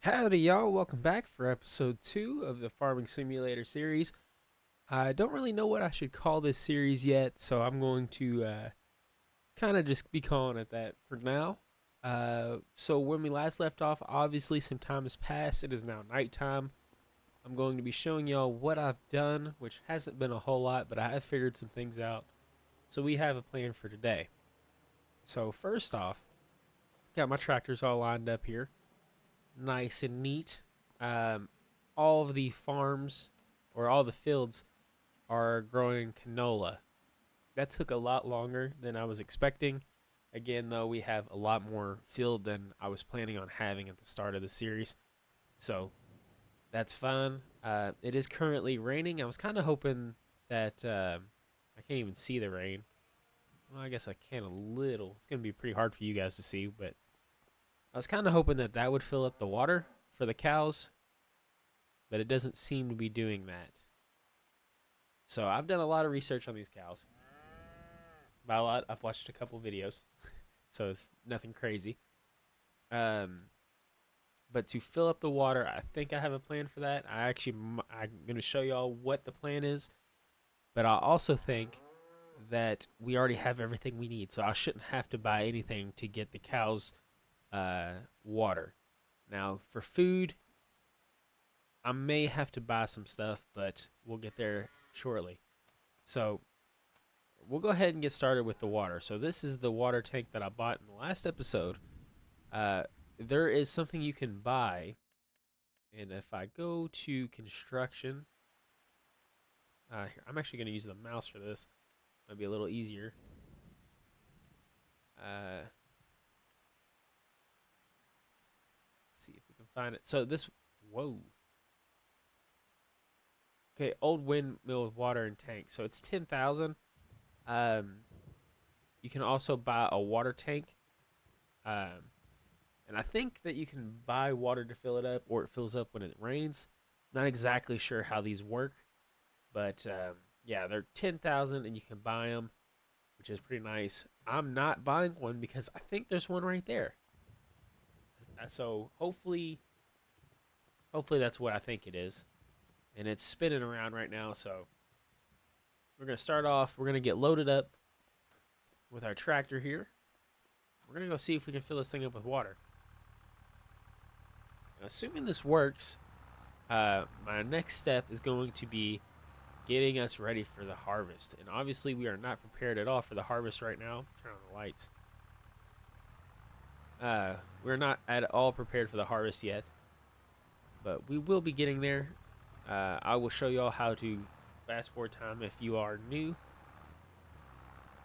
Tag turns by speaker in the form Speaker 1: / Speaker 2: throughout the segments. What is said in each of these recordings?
Speaker 1: Howdy, y'all. Welcome back for episode 2 of the Farming Simulator series. I don't really know what I should call this series yet, so I'm going to kind of just be calling it that for now. So, when we last left off, obviously some time has passed. It is now nighttime. I'm going to be showing y'all what I've done, which hasn't been a whole lot, but I have figured some things out. So, we have a plan for today. So, first off, got my tractors all lined up here, nice and neat. Um, all of the farms or all the fields are growing canola. That took a lot longer than I was expecting. Again, though, we have a lot more field than I was planning on having at the start of the series. So that's fine. It is currently raining. I was kind of hoping that I can't even see the rain. Well, I guess I can a little. It's going to be pretty hard for you guys to see, but I was kind of hoping that that would fill up the water for the cows, but it doesn't seem to be doing that. So I've done a lot of research on these cows. By a lot, I've watched a couple videos, so it's nothing crazy. Um, but to fill up the water, I think I have a plan for that. I'm gonna show y'all what the plan is, but I also think that we already have everything we need, so I shouldn't have to buy anything to get the cows water. Now for food, I may have to buy some stuff, but we'll get there shortly. So we'll go ahead and get started with the water. So this is the water tank that I bought in the last episode. Uh, there is something you can buy, and if I go to construction, here, I'm actually going to use the mouse for this. Might be a little easier. Let's see if we can find it. So this, whoa. Okay, old windmill with water and tank. So it's 10,000. Um, you can also buy a water tank. Um, And I think that you can buy water to fill it up, or it fills up when it rains. Not exactly sure how these work, but yeah, they're 10,000, and you can buy them, which is pretty nice. I'm not buying one because I think there's one right there. So hopefully that's what I think it is, and it's spinning around right now. So we're gonna start off. We're gonna get loaded up with our tractor here. We're gonna go see if we can fill this thing up with water. Now, assuming this works, my next step is going to be getting us ready for the harvest. And obviously, we are not prepared at all for the harvest right now. Turn on the lights. We're not at all prepared for the harvest yet, but we will be getting there. I will show you all how to fast forward time if you are new,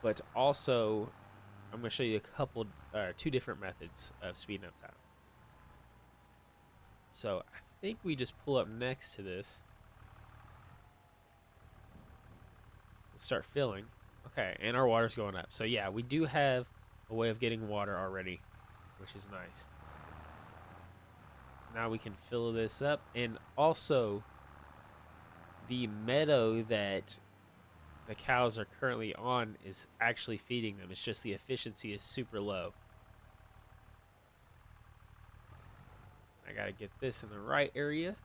Speaker 1: but also I'm going to show you two different methods of speeding up time. So I think we just pull up next to this. Start filling. Okay, and our water's going up. So yeah, we do have a way of getting water already, which is nice. So now we can fill this up, and also the meadow that the cows are currently on is actually feeding them. It's just the efficiency is super low. I gotta get this in the right area.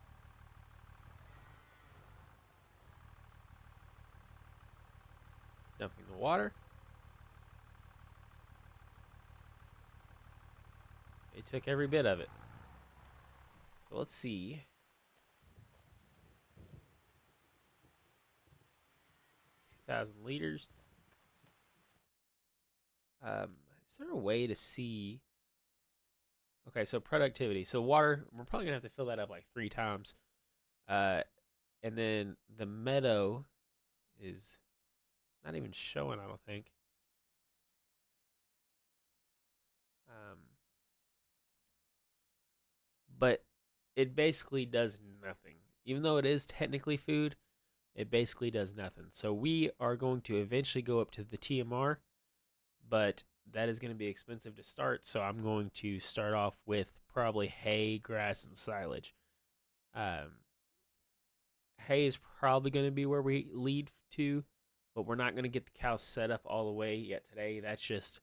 Speaker 1: Dumping the water. They took every bit of it. So let's see. 2,000 liters. Is there a way to see? Okay, so productivity. So water, we're probably gonna have to fill that up like 3 times. Uh, and then the meadow is not even showing, I don't think. Um, but it basically does nothing. Even though it is technically food, it basically does nothing. So we are going to eventually go up to the TMR, but that is going to be expensive to start. So I'm going to start off with probably hay, grass, and silage. Um, hay is probably going to be where we lead to, but we're not going to get the cows set up all the way yet today. That's just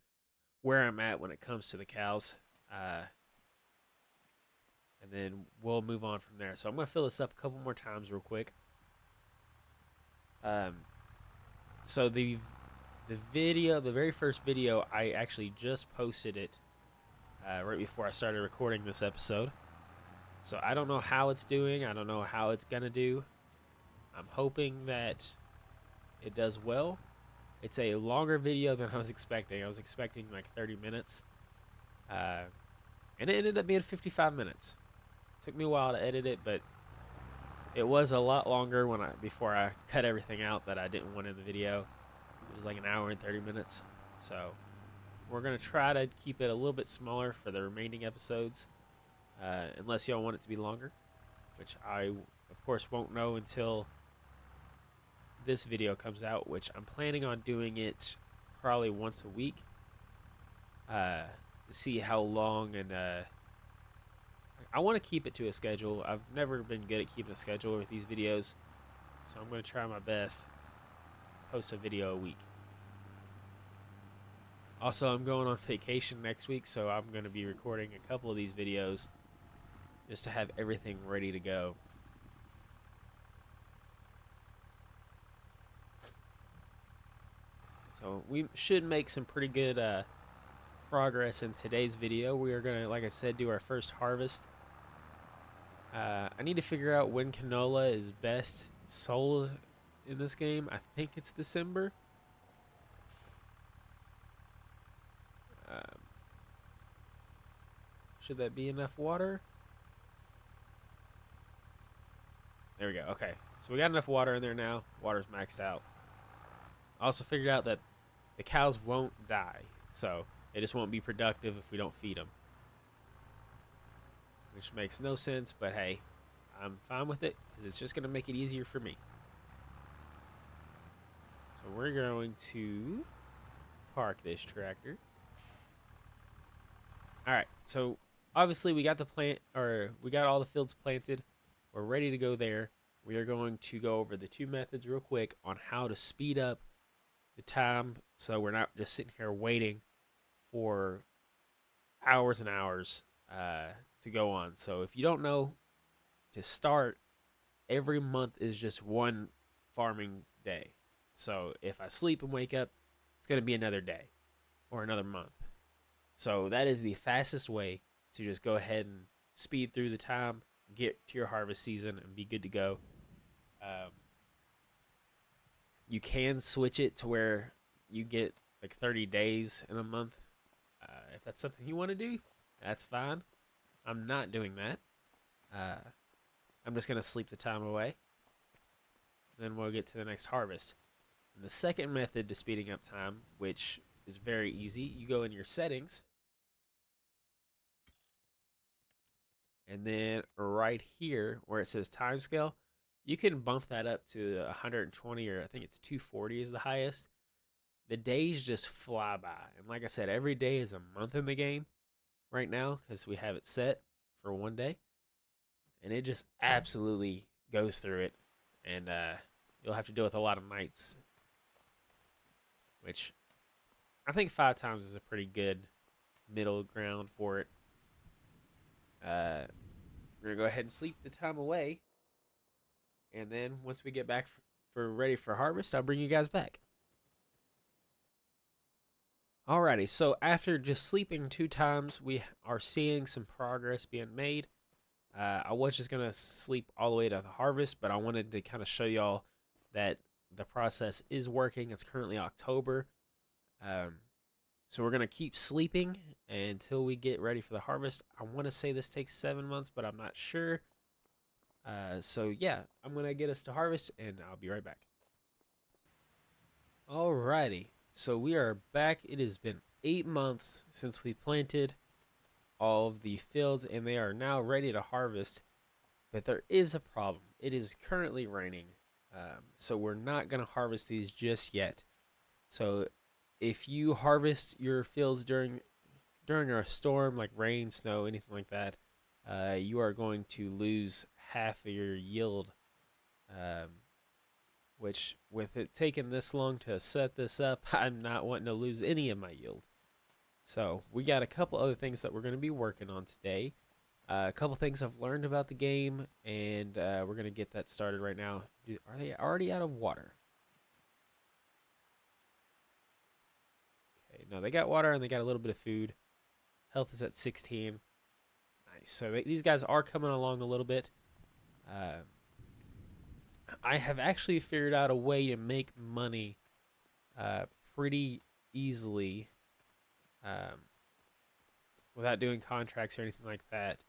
Speaker 1: where I'm at when it comes to the cows. Uh, and then we'll move on from there. So I'm gonna fill this up a couple more times real quick. Um, so the video, the very first video, I actually just posted it right before I started recording this episode. So I don't know how it's doing. I don't know how it's gonna do. I'm hoping that it does well. It's a longer video than I was expecting. I was expecting like 30 minutes, uh, and it ended up being 55 minutes. It took me a while to edit it, but it was a lot longer before I cut everything out that I didn't want in the video. It was like an hour and 30 minutes. So we're gonna try to keep it a little bit smaller for the remaining episodes, unless y'all want it to be longer, which I of course won't know until this video comes out, which I'm planning on doing it probably once a week, to see how long, and I want to keep it to a schedule. I've never been good at keeping a schedule with these videos, so I'm going to try my best, post a video a week. Also, I'm going on vacation next week, so I'm going to be recording a couple of these videos just to have everything ready to go. So we should make some pretty good progress in today's video. We are going to, like I said, do our first harvest. I need to figure out when canola is best sold in this game. I think it's December. Should that be enough water? There we go. Okay, so we got enough water in there now. Water's maxed out. I also figured out that the cows won't die, so they just won't be productive if we don't feed them. Which makes no sense, but hey, I'm fine with it because it's just going to make it easier for me. So we're going to park this tractor. All right, so obviously we got we got all the fields planted. We're ready to go there. We are going to go over the two methods real quick on how to speed up the time so we're not just sitting here waiting for hours and hours to go on. So if you don't know, to start, every month is just one farming day. So if I sleep and wake up, it's going to be another day or another month. So that is the fastest way to just go ahead and speed through the time, get to your harvest season, and be good to go. You can switch it to where you get like 30 days in a month. If that's something you want to do, that's fine. I'm not doing that. I'm just going to sleep the time away. Then we'll get to the next harvest. And the second method to speeding up time, which is very easy, you go in your settings. And then right here where it says timescale, you can bump that up to 120, or I think it's 240 is the highest. The days just fly by. And like I said, every day is a month in the game right now because we have it set for one day. And it just absolutely goes through it. And you'll have to deal with a lot of nights, which I think 5 times is a pretty good middle ground for it. We're going to go ahead and sleep the time away. And then once we get back for ready for harvest, I'll bring you guys back. Alrighty, so after just sleeping 2 times, we are seeing some progress being made. I was just going to sleep all the way to the harvest, but I wanted to kind of show y'all that the process is working. It's currently October. So we're going to keep sleeping until we get ready for the harvest. I want to say this takes 7 months, but I'm not sure. So yeah, I'm going to get us to harvest, and I'll be right back. Alrighty, so we are back. It has been 8 months since we planted all of the fields, and they are now ready to harvest. But there is a problem. It is currently raining, so we're not going to harvest these just yet. So if you harvest your fields during a storm, like rain, snow, anything like that, you are going to lose half of your yield, which with it taking this long to set this up, I'm not wanting to lose any of my yield. So we got a couple other things that we're going to be working on today. A couple things I've learned about the game, and we're gonna get that started right now. Are they already out of water? Okay, no, they got water and they got a little bit of food. Health is at 16. Nice. So these guys are coming along a little bit. Uh, I have actually figured out a way to make money uh, pretty easily um, without doing contracts or anything like that.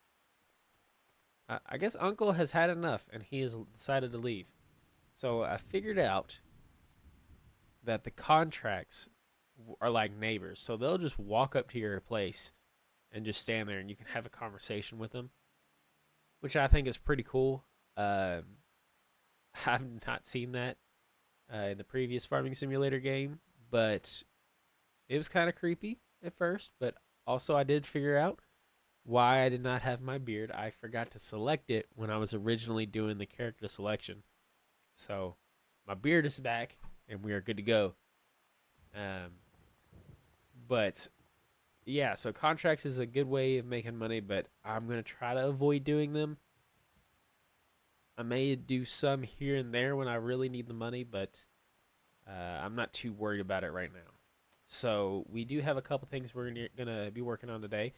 Speaker 1: I guess Uncle has had enough and he has decided to leave. So I figured out that the contracts are like neighbors. So they'll just walk up to your place and just stand there and you can have a conversation with them, which I think is pretty cool. Um, I've not seen that in the previous Farming Simulator game, but it was kind of creepy at first. But also, I did figure out why I did not have my beard. I forgot to select it when I was originally doing the character selection. So my beard is back and we are good to go. Um, but yeah, so contracts is a good way of making money, but I'm going to try to avoid doing them. I may do some here and there when I really need the money, but I'm not too worried about it right now. So we do have a couple things we're gonna be working on today.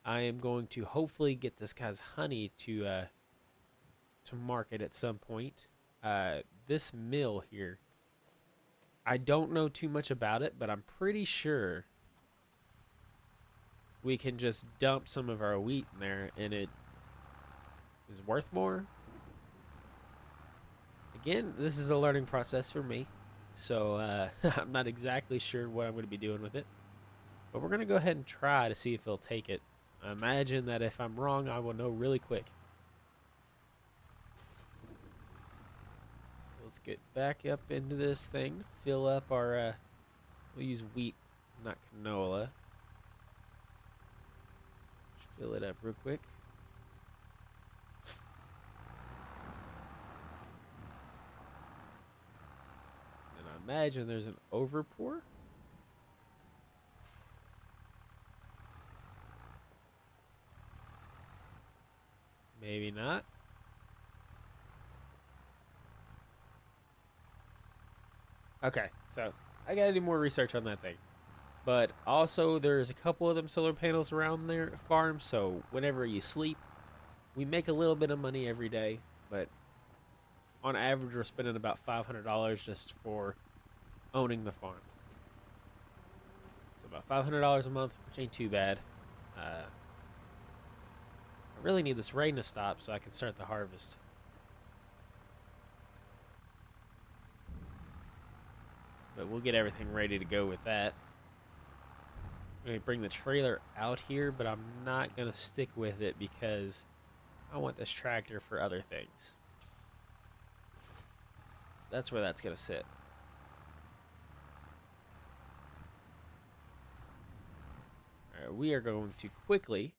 Speaker 1: I am going to hopefully get this guy's honey to market at some point. This mill here, I don't know too much about it, but I'm pretty sure we can just dump some of our wheat in there and it is worth more. Again, this is a learning process for me, so I'm not exactly sure what I'm going to be doing with it. But we're going to go ahead and try to see if he'll take it. I imagine that if I'm wrong, I will know really quick. Let's get back up into this thing. Fill up our, we'll use wheat, not canola. Just fill it up real quick. And I imagine there's an overpour. Maybe not. Okay, so I gotta do more research on that thing. But also, there's a couple of them solar panels around their farm, so whenever you sleep, we make a little bit of money every day. But on average, we're spending about $500 just for owning the farm. So about $500 a month, which ain't too bad. I really need this rain to stop so I can start the harvest. But we'll get everything ready to go with that. I'm going to bring the trailer out here, but I'm not going to stick with it because I want this tractor for other things. That's where that's going to sit. All right, we are going to quickly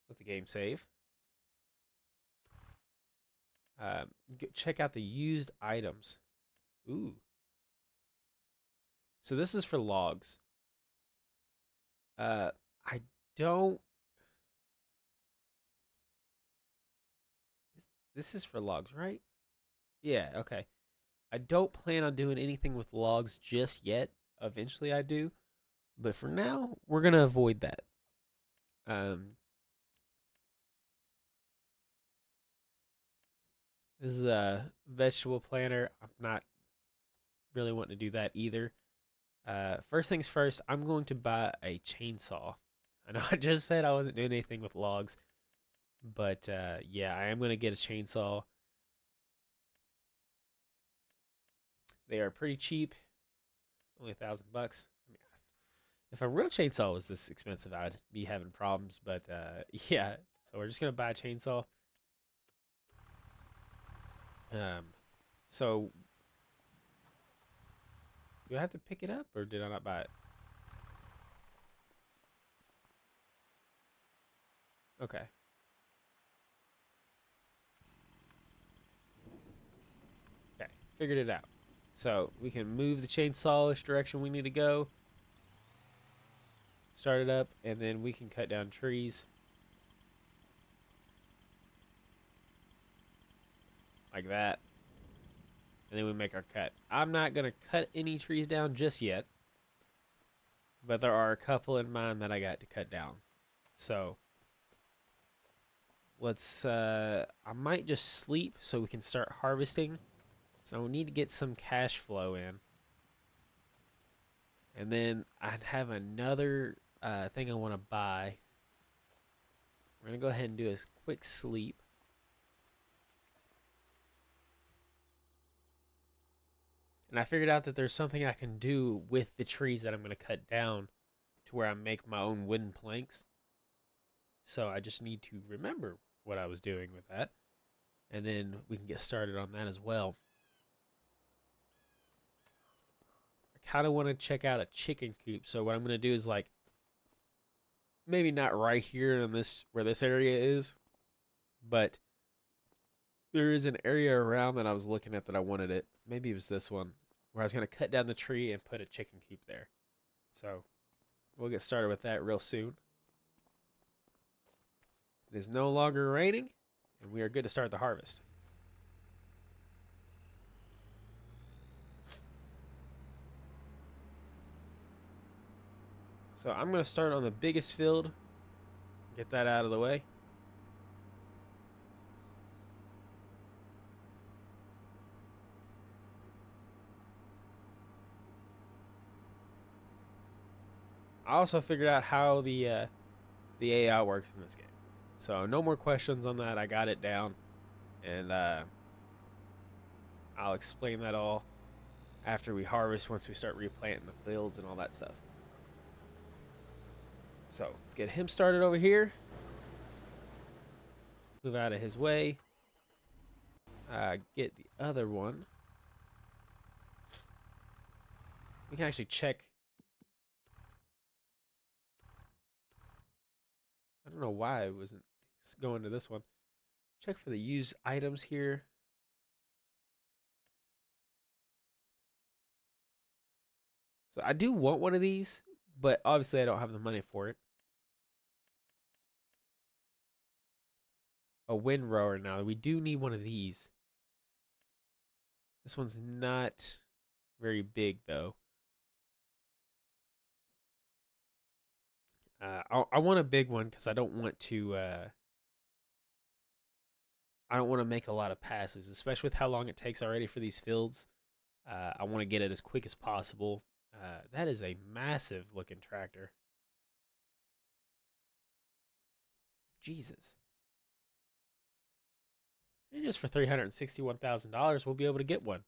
Speaker 1: let the game save. Check out the used items. Ooh. So this is for logs. I don't. This is for logs, right? Yeah, okay. I don't plan on doing anything with logs just yet. Eventually I do. But for now, we're going to avoid that. This is a vegetable planter. I'm not really wanting to do that either. First things first, I'm going to buy a chainsaw. I know I just said I wasn't doing anything with logs, but yeah, I am going to get a chainsaw. They are pretty cheap, only $1,000. I mean, if a real chainsaw was this expensive, I'd be having problems. But yeah, so we're just gonna buy a chainsaw. Um, so do I have to pick it up, or did I not buy it? Okay. Okay, figured it out. So we can move the chainsaw which direction we need to go. Start it up, and then we can cut down trees. like that. And then we make our cut. I'm not going to cut any trees down just yet, but there are a couple in mind that I got to cut down. So let's, I might just sleep so we can start harvesting. So we need to get some cash flow in. And then I'd have another thing I want to buy. We're going to go ahead and do a quick sleep. And I figured out that there's something I can do with the trees that I'm going to cut down to where I make my own wooden planks. So I just need to remember what I was doing with that. And then we can get started on that as well. I kind of want to check out a chicken coop. So what I'm going to do is like, maybe not right here in this, where this area is, but there is an area around that I was looking at that I wanted it. Maybe it was this one where I was going to cut down the tree and put a chicken coop there. So we'll get started with that real soon. It is no longer raining, and we are good to start the harvest. So I'm going to start on the biggest field, get that out of the way. I also figured out how the AI works in this game. So no more questions on that. I got it down, and I'll explain that all after we harvest, once we start replanting the fields and all that stuff. So let's get him started over here. Move out of his way. Get the other one. We can actually check. I don't know why I wasn't going to this one. Check for the used items here. So I do want one of these, but obviously I don't have the money for it. A windrower now. We do need one of these. This one's not very big though. I want a big one because I don't want to. I don't want to make a lot of passes, especially with how long it takes already for these fields. I want to get it as quick as possible. That is a massive looking tractor. Jesus. And just for $361,000, we'll be able to get one.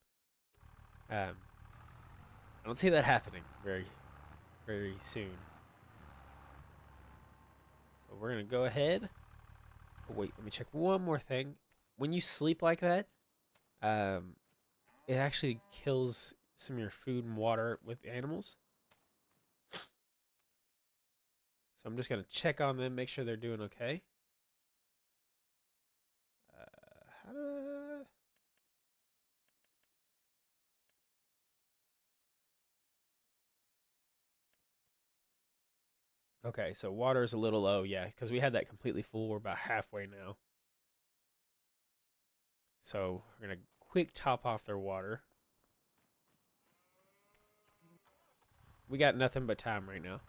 Speaker 1: I don't see that happening very, very soon. So we're going to go ahead. Oh, wait, let me check one more thing. When you sleep like that, it actually kills some of your food and water with animals. So I'm just going to check on them, make sure they're doing okay. How do Okay, so water is a little low, yeah, because we had that completely full. We're about halfway now. So we're going to quick top off their water. We got nothing but time right now.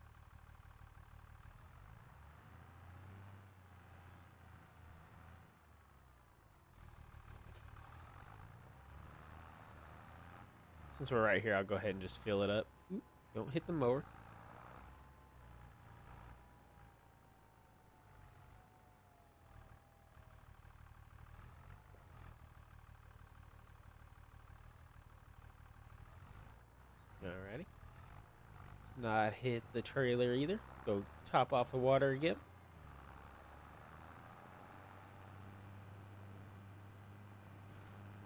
Speaker 1: Since we're right here, I'll go ahead and just fill it up. Oop, don't hit the mower. Alrighty. Let's not hit the trailer either. Go top off the water again.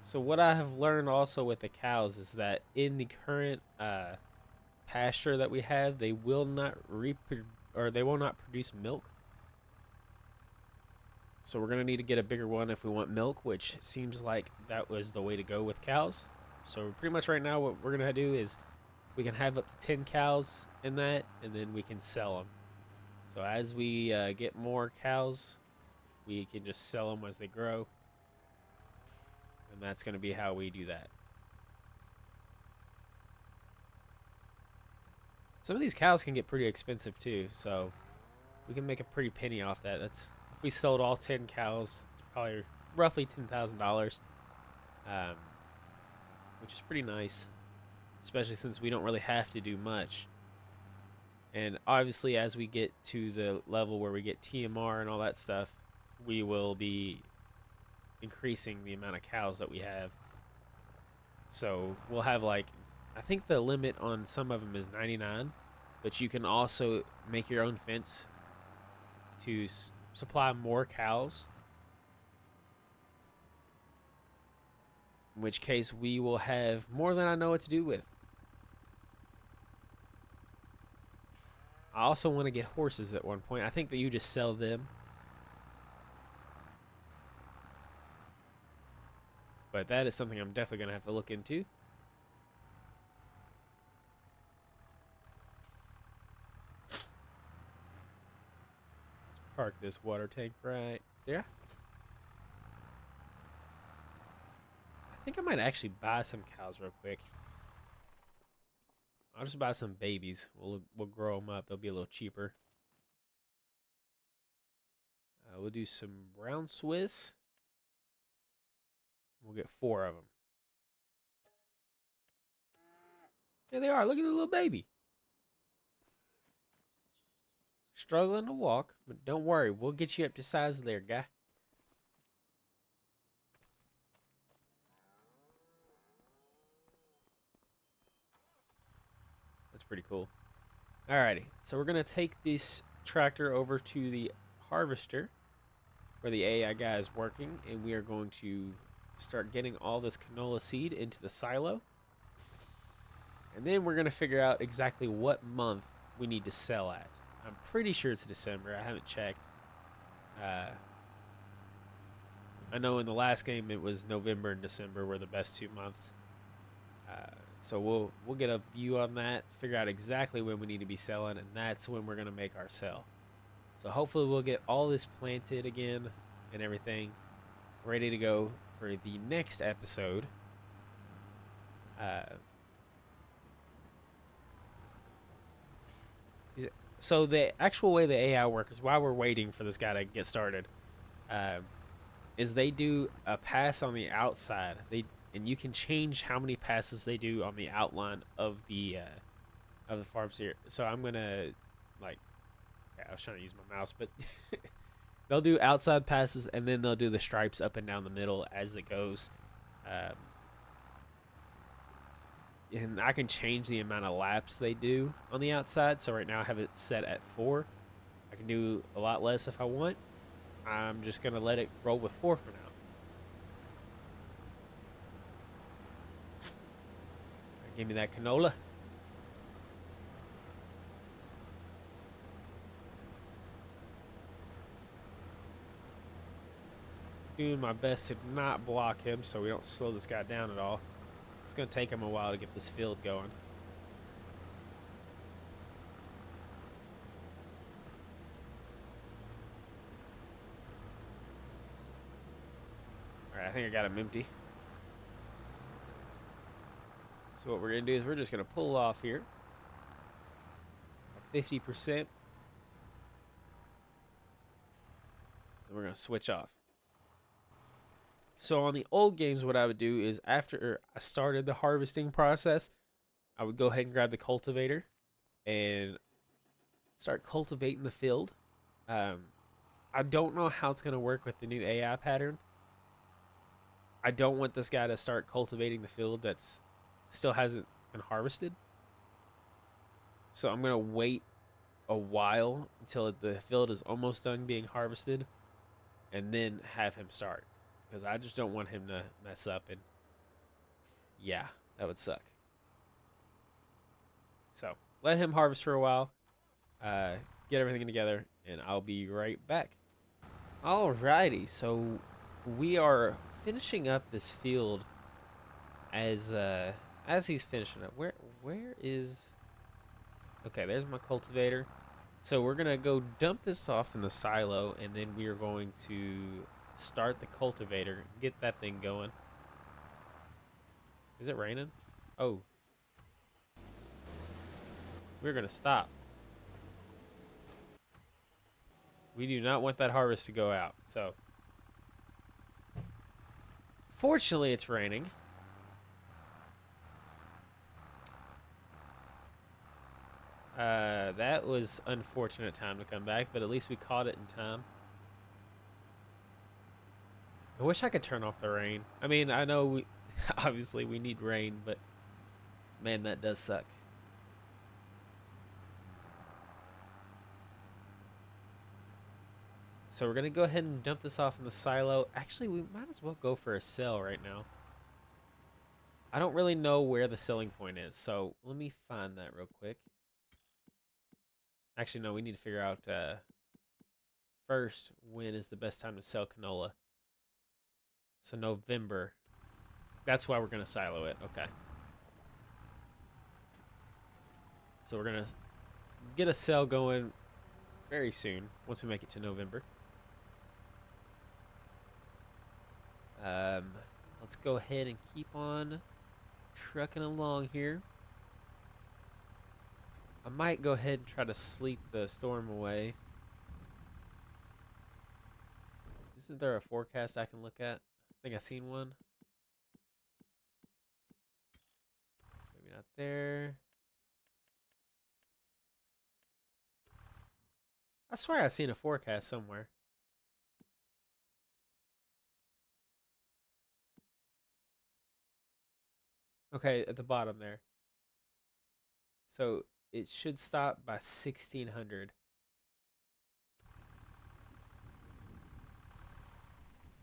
Speaker 1: So what I have learned also with the cows is that in the current pasture that we have, they will not they will not produce milk. So we're gonna need to get a bigger one if we want milk, which seems like that was the way to go with cows. So pretty much right now, what we're gonna do is we can have up to 10 cows in that, and then we can sell them. So as we get more cows, we can just sell them as they grow. and that's going to be how we do that. Some of these cows can get pretty expensive too, so we can make a pretty penny off that. That's if we sold all 10 cows, it's probably roughly $10,000, um, which is pretty nice, especially since we don't really have to do much. And obviously, as we get to the level where we get TMR and all that stuff, we will be increasing the amount of cows that we have. So we'll have like, I think the limit on some of them is 99, but you can also make your own fence to supply more cows. In which case, we will have more than I know what to do with. I also want to get horses at one point. I think that you just sell them. But that is something I'm definitely going to have to look into. Let's park this water tank right there. I think I might actually buy some cows real quick. I'll just buy some babies. We'll grow them up. They'll be a little cheaper. We'll do some brown Swiss. We'll get 4 of them. There they are. Look at the little baby. Struggling to walk, but don't worry. We'll get you up to size there, guy. That's pretty cool. Alrighty. So we're going to take this tractor over to the harvester where the AI guy is working, and we are going to start getting all this canola seed into the silo. And then we're going to figure out exactly what month we need to sell at. I'm pretty sure it's December. I haven't checked. I know in the last game it was November and December were the best 2 months. So we'll get a view on that, figure out exactly when we need to be selling, and that's when we're going to make our sell. So hopefully we'll get all this planted again and everything ready to go for the next episode. So the actual way the AI works is while we're waiting for this guy to get started, is they do a pass on the outside. And you can change how many passes they do on the outline of the farms here. So I'm gonna okay, I was trying to use my mouse, but they'll do outside passes and then they'll do the stripes up and down the middle as it goes. And I can change the amount of laps they do on the outside. So right now I have it set at 4. I can do a lot less if I want. I'm just gonna let it roll with 4 for now. Give me that canola. Doing my best to not block him so we don't slow this guy down at all. It's going to take him a while to get this field going. Alright, I think I got him empty. So what we're going to do is we're just going to pull off here. 50%. Then we're going to switch off. So on the old games, what I would do is after I started the harvesting process, I would go ahead and grab the cultivator and start cultivating the field. I don't know how it's going to work with the new AI pattern. I don't want this guy to start cultivating the field that's still hasn't been harvested. So I'm going to wait a while until the field is almost done being harvested and then have him start. Because I just don't want him to mess up, and yeah, that would suck. So let him harvest for a while, get everything together, and I'll be right back. Alrighty, so we are finishing up this field as he's finishing up. Where is? Okay, there's my cultivator. So we're gonna go dump this off in the silo, and then we are going to start the cultivator, get that thing going. Is it raining? Oh, we're gonna stop. We do not want that harvest to go out. So, fortunately, it's raining. That was unfortunate time to come back, but at least we caught it in time. I wish I could turn off the rain. I mean, I know we obviously we need rain, but man, that does suck. So we're gonna go ahead and dump this off in the silo. Actually, we might as well go for a sell right now. I don't really know where the selling point is, so let me find that real quick. Actually, no, we need to figure out first when is the best time to sell canola. So November. That's why we're gonna silo it. Okay. So we're gonna get a sell going very soon once we make it to November. Um, let's go ahead and keep on trucking along here. I might go ahead and try to sleep the storm away. Isn't there a forecast I can look at? I think I seen one. Maybe not there. I swear I seen a forecast somewhere. Okay, at the bottom there. So it should stop by 1600.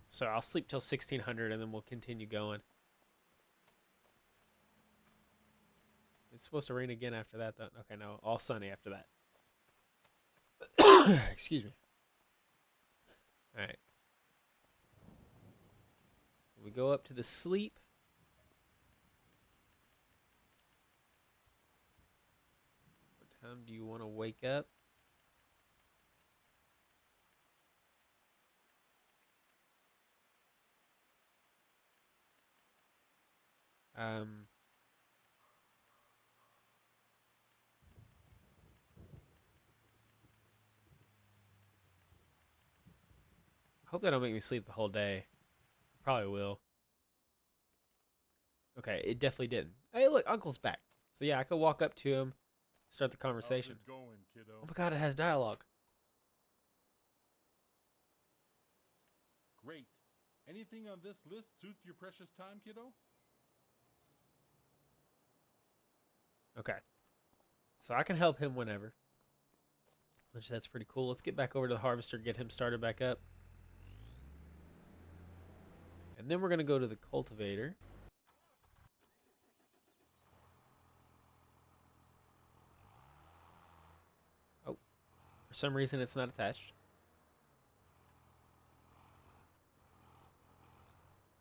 Speaker 1: So I'll sleep till 1600 and then we'll continue going. It's supposed to rain again after that, though. Okay, no, all sunny after that. Excuse me. All right. We go up to the sleep. What time do you want to wake up? Um, I hope they don't make me sleep the whole day. Probably will. Okay, it definitely didn't. Hey, look, Uncle's back. So yeah, I could walk up to him, start the conversation.
Speaker 2: How's it going,
Speaker 1: Oh
Speaker 2: kiddo?
Speaker 1: my god, it has dialogue.
Speaker 2: Great. Anything on this list suit your precious time, kiddo?
Speaker 1: Okay, so I can help him whenever, which that's pretty cool. Let's get back over to the harvester, get him started back up. And then we're going to go to the cultivator. Oh, for some reason it's not attached.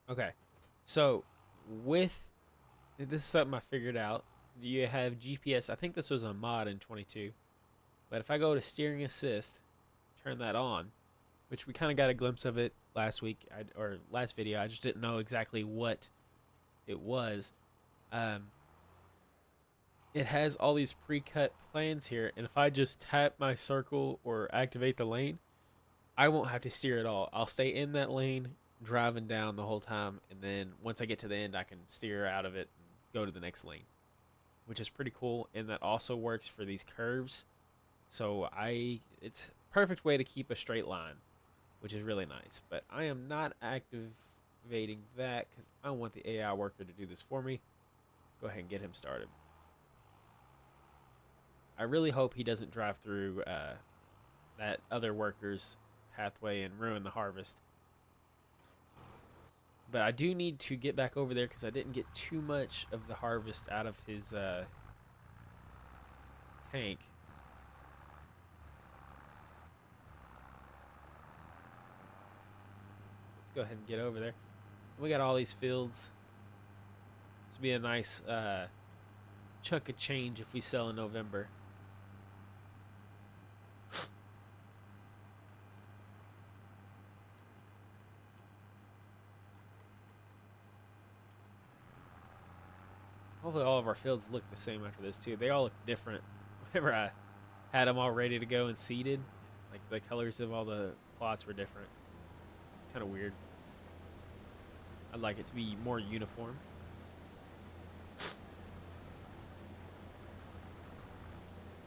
Speaker 1: Okay, so with this is something I figured out. You have GPS. I think this was a mod in 22. But if I go to steering assist, turn that on, which we kind of got a glimpse of it last week or last video. I just didn't know exactly what it was. Um, it has all these pre-cut plans here, and if I just tap my circle or activate the lane, I won't have to steer at all. I'll stay in that lane, driving down the whole time, and then once I get to the end, I can steer out of it and go to the next lane, which is pretty cool. And that also works for these curves. So it's a perfect way to keep a straight line, which is really nice. But I am not activating that because I want the AI worker to do this for me. Go ahead and get him started. I really hope he doesn't drive through that other worker's pathway and ruin the harvest. But I do need to get back over there because I didn't get too much of the harvest out of his tank. Let's go ahead and get over there. We got all these fields. This will be a nice chunk of change if we sell in November. Hopefully all of our fields look the same after this too. They all look different. Whenever I had them all ready to go and seeded, like the colors of all the plots were different. It's kind of weird. I'd like it to be more uniform.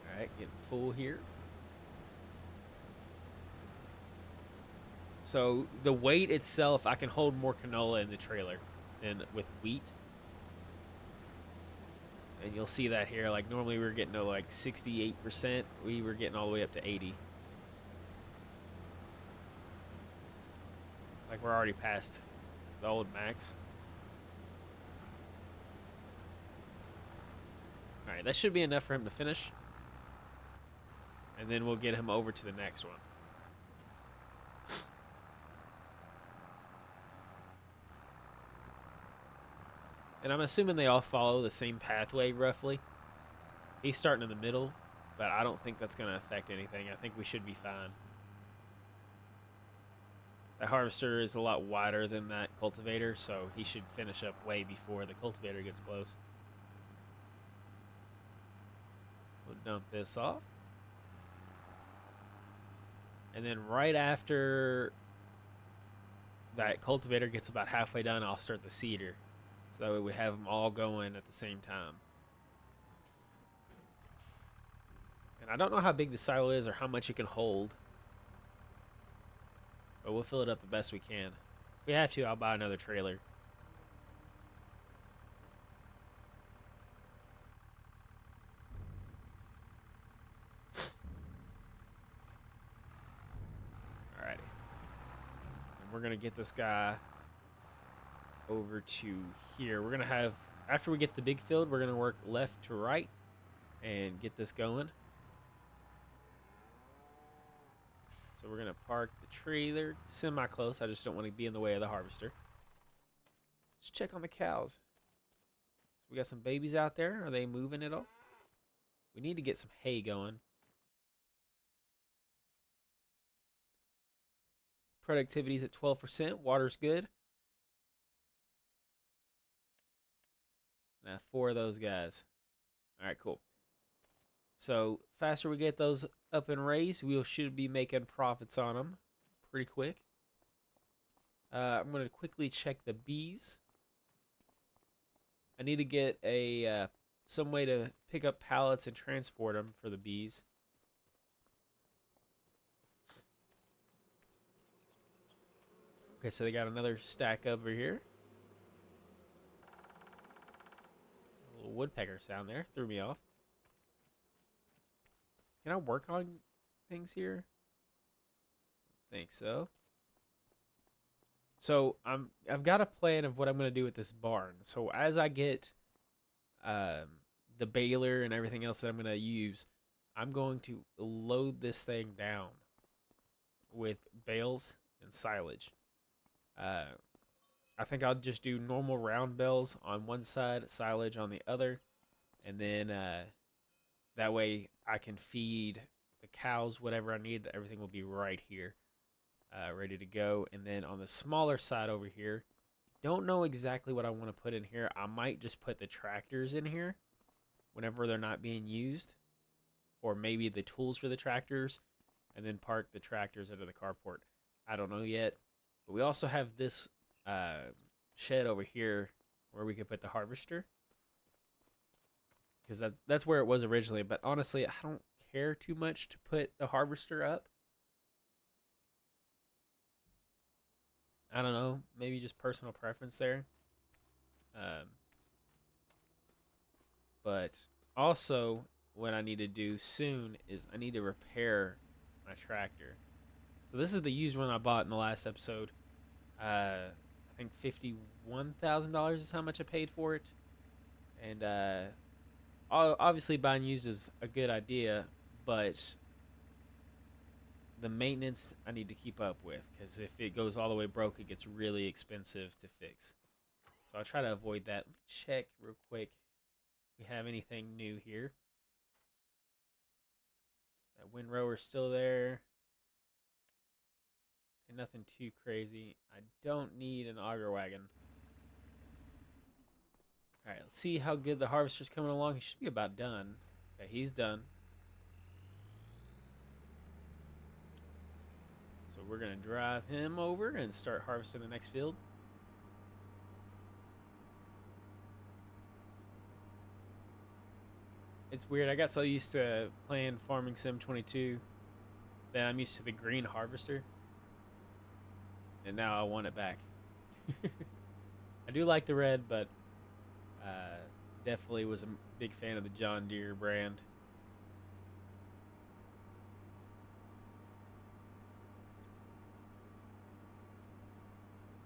Speaker 1: All right, getting full here. So the weight itself, I can hold more canola in the trailer than with wheat. And you'll see that here. Like normally we were getting to like 68%. We were getting all the way up to 80. Like we're already past the old max. All right, that should be enough for him to finish. And then we'll get him over to the next one. And I'm assuming they all follow the same pathway roughly. He's starting in the middle, but I don't think that's going to affect anything. I think we should be fine. The harvester is a lot wider than that cultivator, so he should finish up way before the cultivator gets close. We'll dump this off. And then right after that cultivator gets about halfway done, I'll start the seeder. So that way we have them all going at the same time. And I don't know how big the silo is or how much it can hold. But we'll fill it up the best we can. If we have to, I'll buy another trailer. Alrighty. And we're going to get this guy over to here. We're going to have, after we get the big field, we're going to work left to right and get this going. So we're going to park the trailer semi-close. I just don't want to be in the way of the harvester. Let's check on the cows. So we got some babies out there. Are they moving at all? We need to get some hay going. Productivity's at 12%. Water's good. Now 4 of those guys. All right, cool. So faster we get those up and raised, we should be making profits on them pretty quick. I'm going to quickly check the bees. I need to get a some way to pick up pallets and transport them for the bees. Okay, so they got another stack over here. A little woodpecker sound there. Threw me off. Can I work on things here? I think so. So I've got a plan of what I'm gonna do with this barn. So as I get the baler and everything else that I'm gonna use, I'm going to load this thing down with bales and silage. I think I'll just do normal round bales on one side, silage on the other, and then that way I can feed the cows whatever I need. Everything will be right here, ready to go. And then on the smaller side over here, don't know exactly what I want to put in here. I might just put the tractors in here whenever they're not being used, or maybe the tools for the tractors, and then park the tractors under the carport. I don't know yet. But we also have this shed over here where we could put the harvester, because that's where it was originally. But honestly, I don't care too much to put the harvester up. I don't know, maybe just personal preference there. Um, but also, what I need to do soon is I need to repair my tractor. So this is the used one I bought in the last episode. I think $51,000 is how much I paid for it, and obviously buying used is a good idea, but the maintenance I need to keep up with, because if it goes all the way broke, it gets really expensive to fix. So I'll try to avoid that. Let me check real quick if we have anything new here. That windrower's still there. And nothing too crazy. I don't need an auger wagon. All right, let's see how good the harvester's coming along. He should be about done. Okay, he's done. So we're gonna drive him over and start harvesting the next field. It's weird. I got so used to playing Farming Sim 22 that I'm used to the green harvester, and now I want it back. I do like the red, but uh, definitely was a big fan of the John Deere brand.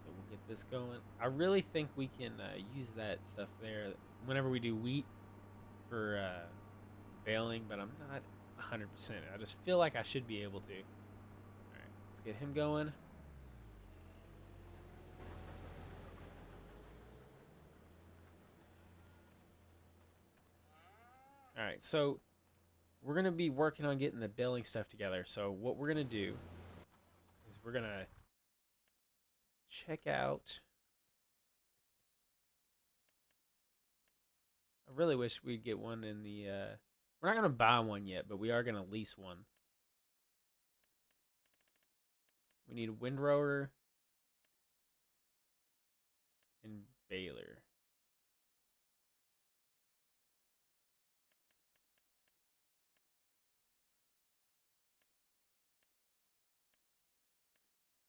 Speaker 1: So we'll get this going. I really think we can use that stuff there whenever we do wheat for baling, but I'm not 100%. I just feel like I should be able to. All right, let's get him going. All right, so we're gonna be working on getting the baling stuff together. So what we're gonna do is we're gonna check out. I really wish we'd get one in the. We're not gonna buy one yet, but we are gonna lease one. We need a windrower and baler.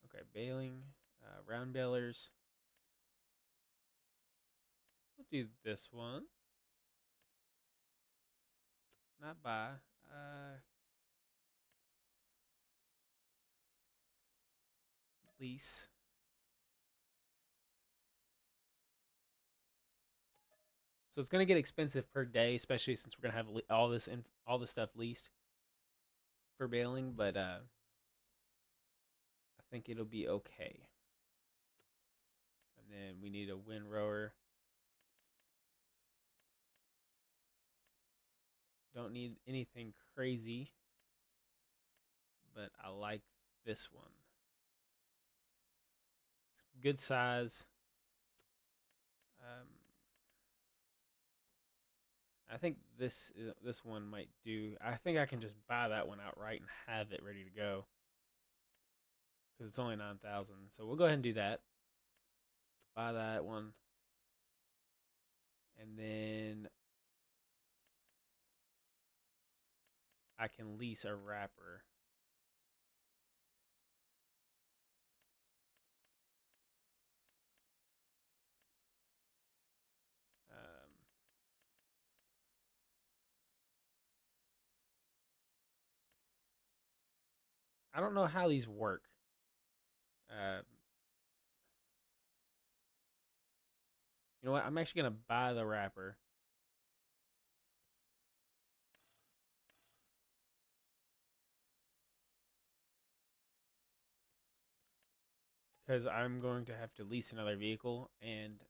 Speaker 1: Okay, baling, round balers. We'll do this one. Not buy. Lease. So it's gonna get expensive per day, especially since we're gonna have all this stuff leased for baling. But I think it'll be okay. And then we need a windrower. Don't need anything crazy, but I like this one. It's good size. Um, I think this one might do. I think I can just buy that one outright and have it ready to go because it's only 9,000. So we'll go ahead and do that. Buy that one, and then I can lease a wrapper. Um, I don't know how these work. Uh, you know what? I'm actually gonna buy the wrapper because I'm going to have to lease another vehicle, and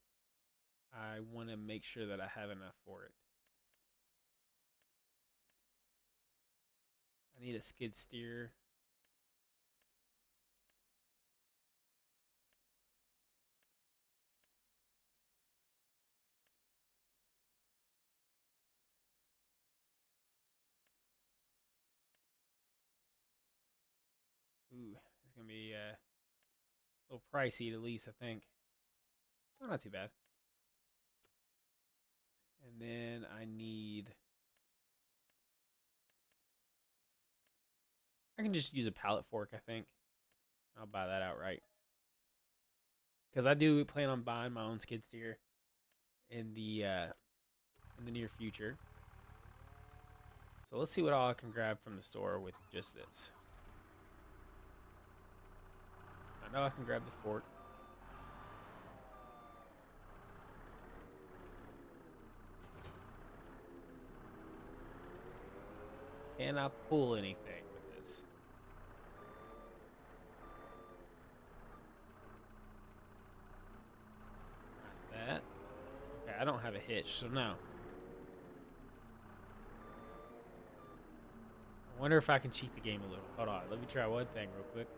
Speaker 1: I want to make sure that I have enough for it. I need a skid steer. Ooh, it's gonna be a little pricey to lease, I think. Oh, not too bad. And then I need. I can just use a pallet fork, I think. I'll buy that outright because I do plan on buying my own skid steer in the near future. So let's see what all I can grab from the store with just this. I know I can grab the fork. Can I pull anything with this? Not that. Okay, I don't have a hitch, so no. I wonder if I can cheat the game a little. Hold on, let me try one thing real quick.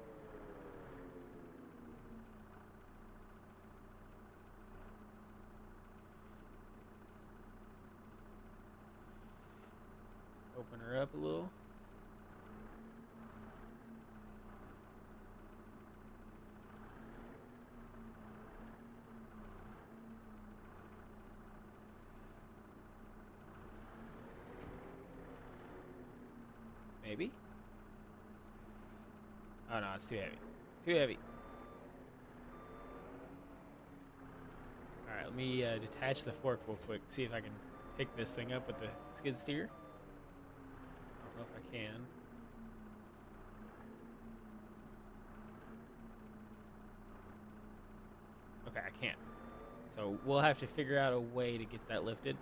Speaker 1: up a little. Maybe. Oh no, it's too heavy. Too heavy. All right, let me detach the fork real quick. See if I can pick this thing up with the skid steer. I don't know if I can. Okay, I can't. So we'll have to figure out a way to get that lifted.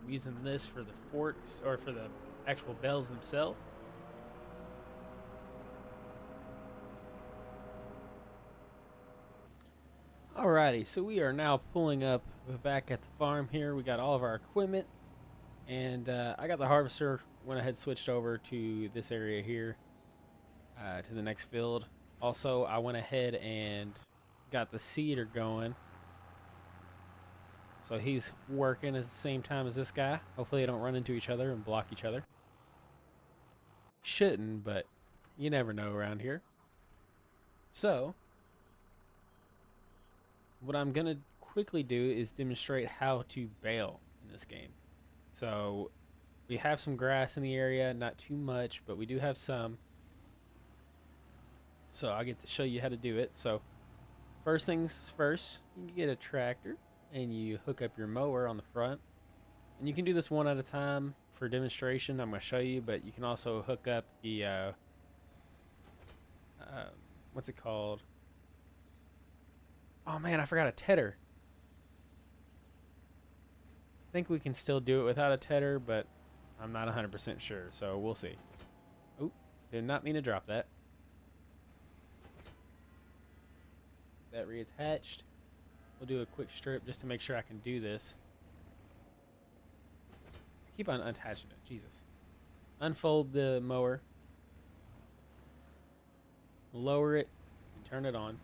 Speaker 1: I'm using this for the forks, or for the actual bells themselves. Alrighty, so we are now pulling up back at the farm here. We got all of our equipment, and I got the harvester. Went ahead, switched over to this area here, to the next field. Also, I went ahead and got the seeder going. So he's working at the same time as this guy. Hopefully they don't run into each other and block each other. Shouldn't, but you never know around here. So, what I'm going to quickly do is demonstrate how to bale in this game. So, we have some grass in the area, not too much, but we do have some. So, I'll get to show you how to do it. So, first things first, you get a tractor and you hook up your mower on the front. And you can do this one at a time for demonstration. I'm going to show you, but you can also hook up the, what's it called? Oh man, I forgot a tedder. I think we can still do it without a tedder, but I'm not 100% sure, so we'll see. Oh, did not mean to drop that. That reattached. We'll do a quick strip just to make sure I can do this. I keep on unattaching it, Jesus. Unfold the mower. Lower it and turn it on.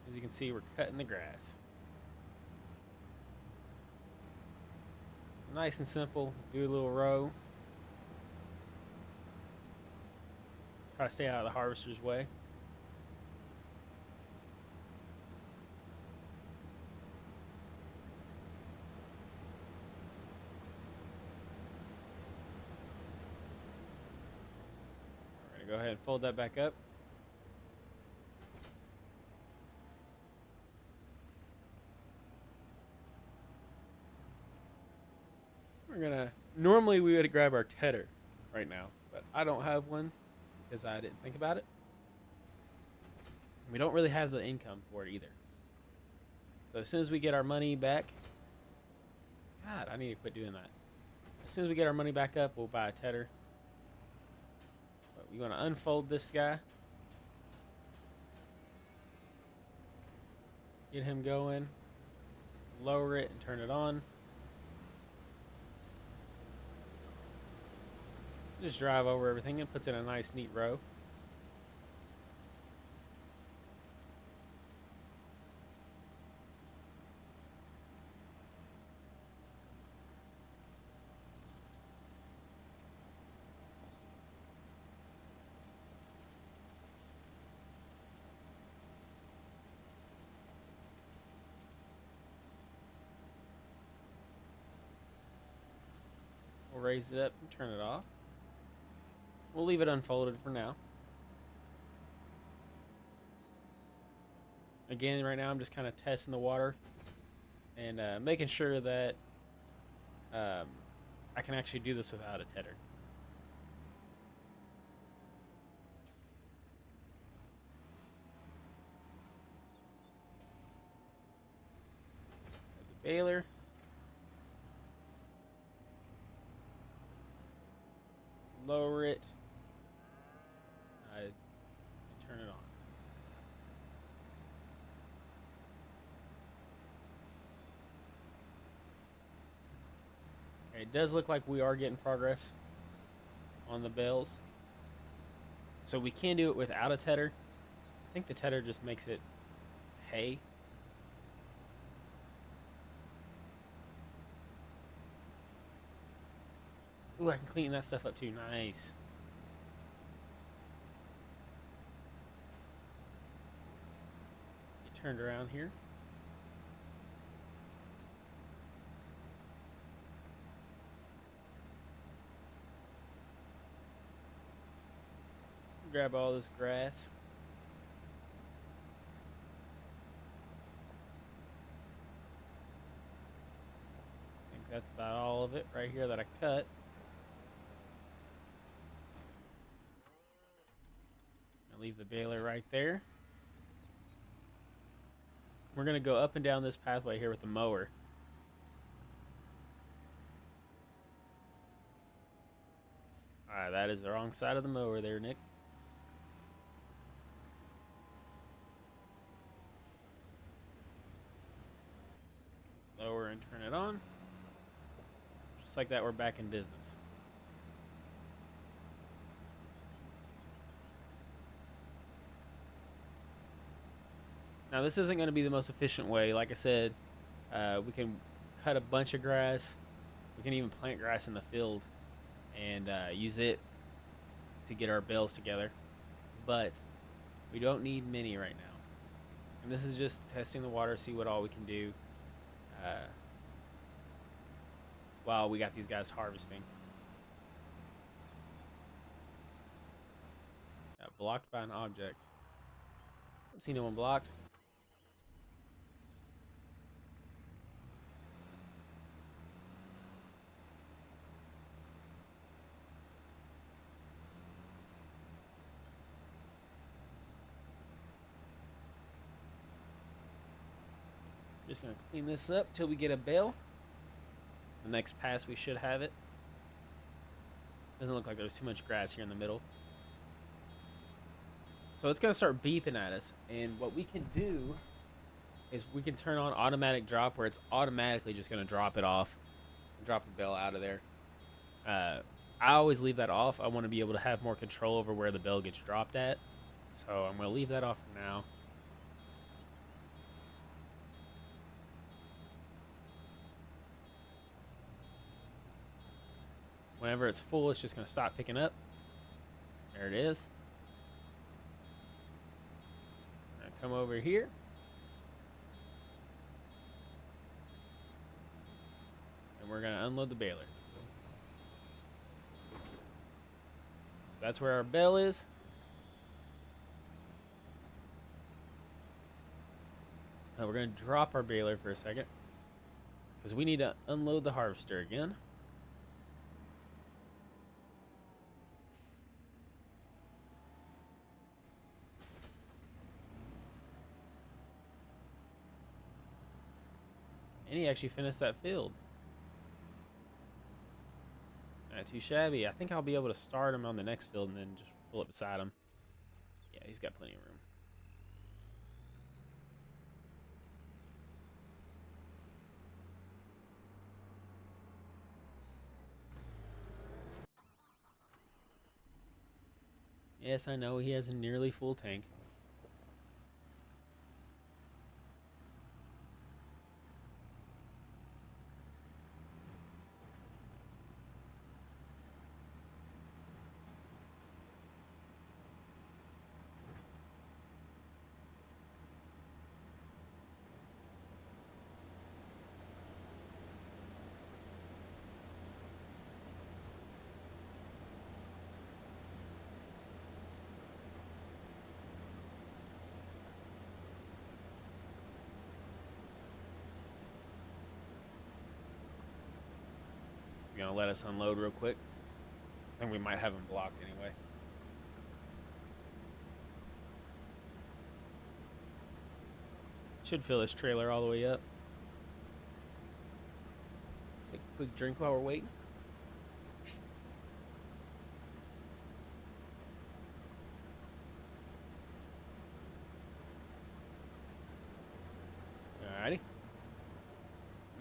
Speaker 1: As you can see, we're cutting the grass. So nice and simple. Do a little row. Try to stay out of the harvester's way. We're gonna go ahead and fold that back up. Normally we would grab our tedder right now, but I don't have one because I didn't think about it. We don't really have the income for it either. So as soon as we get our money back, God, I need to quit doing that. As soon as we get our money back up, we'll buy a tedder. But we want to unfold this guy. Get him going. Lower it and turn it on. Just drive over everything and puts it in a nice, neat row. We'll raise it up and turn it off. We'll leave it unfolded for now. Again, right now I'm just kind of testing the water and making sure that I can actually do this without a tedder. The baler. Lower it. Turn it on. Okay, it does look like we are getting progress on the bales. So we can do it without a tedder. I think the tedder just makes it hay. Ooh, I can clean that stuff up too. Nice. Get turned around here. Grab all this grass. I think that's about all of it right here that I cut. I'll leave the baler right there. We're going to go up and down this pathway here with the mower. Alright, that is the wrong side of the mower there, Nick. Lower and turn it on. Just like that, we're back in business. Now, this isn't going to be the most efficient way. Like I said, we can cut a bunch of grass. We can even plant grass in the field and use it to get our bales together. But we don't need many right now. And this is just testing the water, see what all we can do while we got these guys harvesting. Blocked by an object. Don't see no one blocked. Just gonna clean this up till we get a bale. The next pass we should have it. Doesn't look like there's too much grass here in the middle. So it's gonna start beeping at us, and what we can do is we can turn on automatic drop, where it's automatically just gonna drop it off and drop the bale out of there. I always leave that off. I want to be able to have more control over where the bale gets dropped at, so I'm gonna leave that off for now. Whenever it's full, it's just going to stop picking up. There it is. Now come over here. And we're going to unload the baler. So that's where our bale is. Now we're going to drop our baler for a second, because we need to unload the harvester again. And he actually finished that field. Not too shabby. I think I'll be able to start him on the next field and then just pull it beside him. Yeah, he's got plenty of room. Yes, I know he has a nearly full tank. You're gonna let us unload real quick. I think we might have him blocked anyway. Should fill this trailer all the way up. Take a quick drink while we're waiting. Alrighty.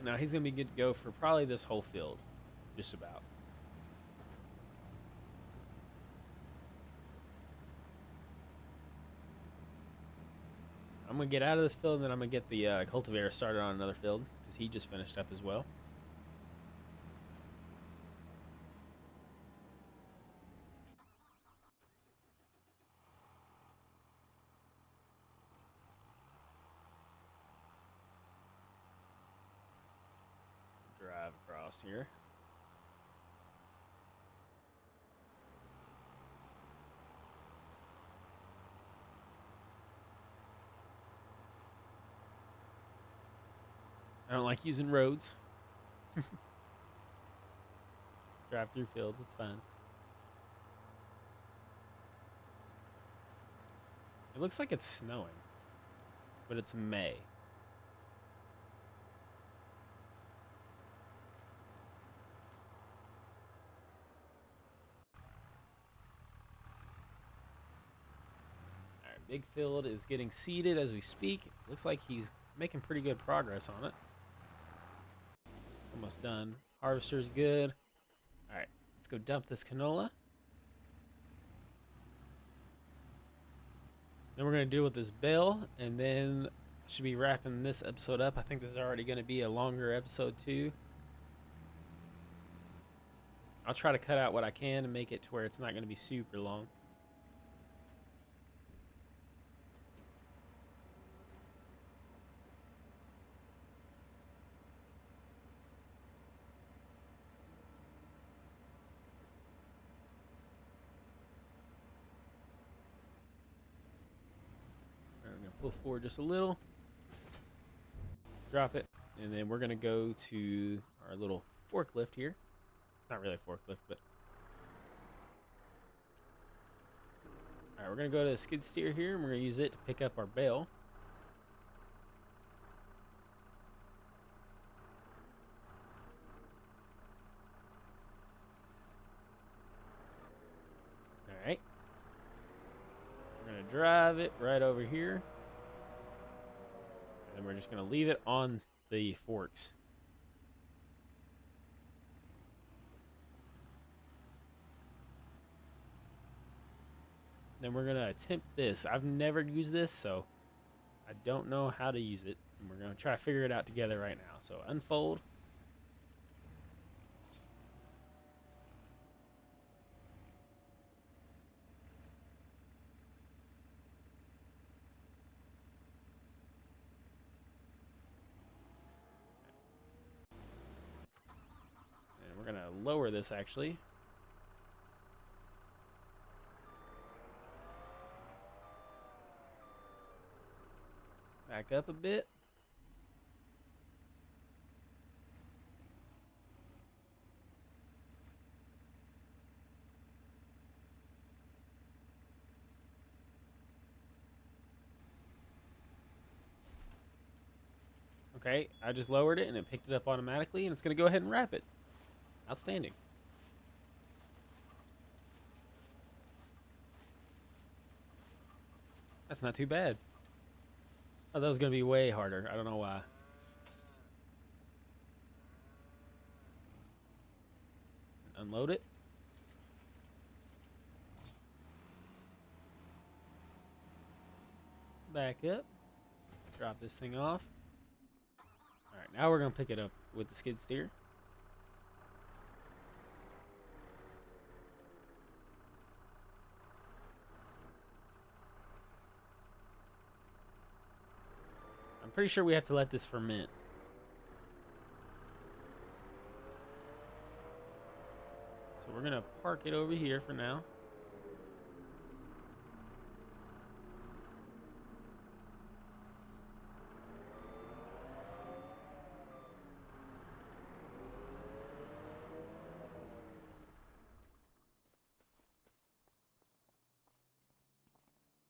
Speaker 1: Now he's gonna be good to go for probably this whole field. Just about. I'm gonna get out of this field, and then I'm gonna get the cultivator started on another field, because he just finished up as well. exhaust here. I don't like using roads. Drive through fields, it's fine. It looks like it's snowing, but it's May. All right, Big Field is getting seeded as we speak. Looks like he's making pretty good progress on it. Almost done. Harvester's good. All right, let's go dump this canola. Then we're going to deal with this bale, and then should be wrapping this episode up. I think this is already going to be a longer episode too. I'll try to cut out what I can and make it to where it's not going to be super long. All right, we're going to pull forward just a little. Drop it. And then we're going to go to our little forklift here. Not really a forklift, but... All right, we're going to go to the skid steer here, and we're going to use it to pick up our bale. All right. We're going to drive it right over here. And we're just going to leave it on the forks. Then we're going to attempt this. I've never used this, so I don't know how to use it. And we're going to try to figure it out together right now. So unfold. And we're going to lower this actually. Back up a bit. Okay, I just lowered it and it picked it up automatically, and it's going to go ahead and wrap it. Outstanding. That's not too bad. Oh, that was going to be way harder. I don't know why. Unload it. Back up. Drop this thing off. All right, now we're going to pick it up with the skid steer. I'm pretty sure we have to let this ferment. So we're going to park it over here for now.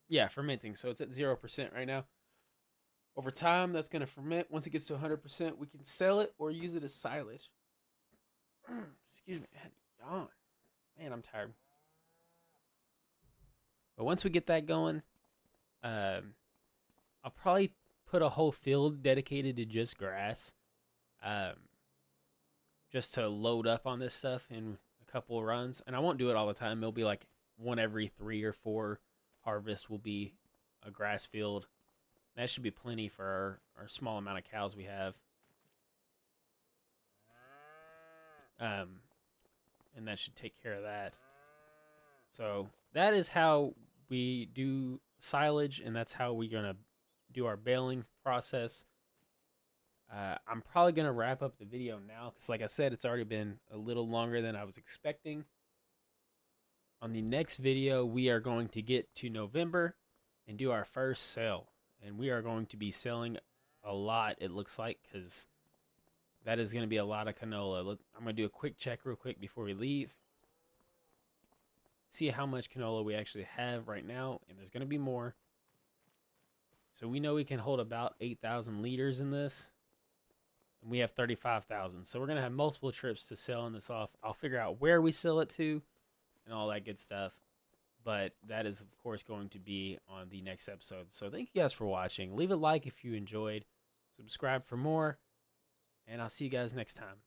Speaker 1: Yeah, fermenting. So it's at 0% right now. Over time, that's going to ferment. Once it gets to 100%, we can sell it or use it as silage. Excuse me, I had to yawn. Man, I'm tired. But once we get that going, I'll probably put a whole field dedicated to just grass, um, just to load up on this stuff in a couple of runs. And I won't do it all the time. It'll be like one every 3 or 4 harvests will be a grass field. That should be plenty for our small amount of cows we have. And that should take care of that. So that is how we do silage, and that's how we're going to do our baling process. I'm probably going to wrap up the video now because, like I said, it's already been a little longer than I was expecting. On the next video, we are going to get to November and do our first sale. And we are going to be selling a lot, it looks like, because that is going to be a lot of canola. I'm going to do a quick check real quick before we leave. See how much canola we actually have right now, and there's going to be more. So we know we can hold about 8,000 liters in this, and we have 35,000. So we're going to have multiple trips to selling this off. I'll figure out where we sell it to and all that good stuff. But that is, of course, going to be on the next episode. So thank you guys for watching. Leave a like if you enjoyed. Subscribe for more. And I'll see you guys next time.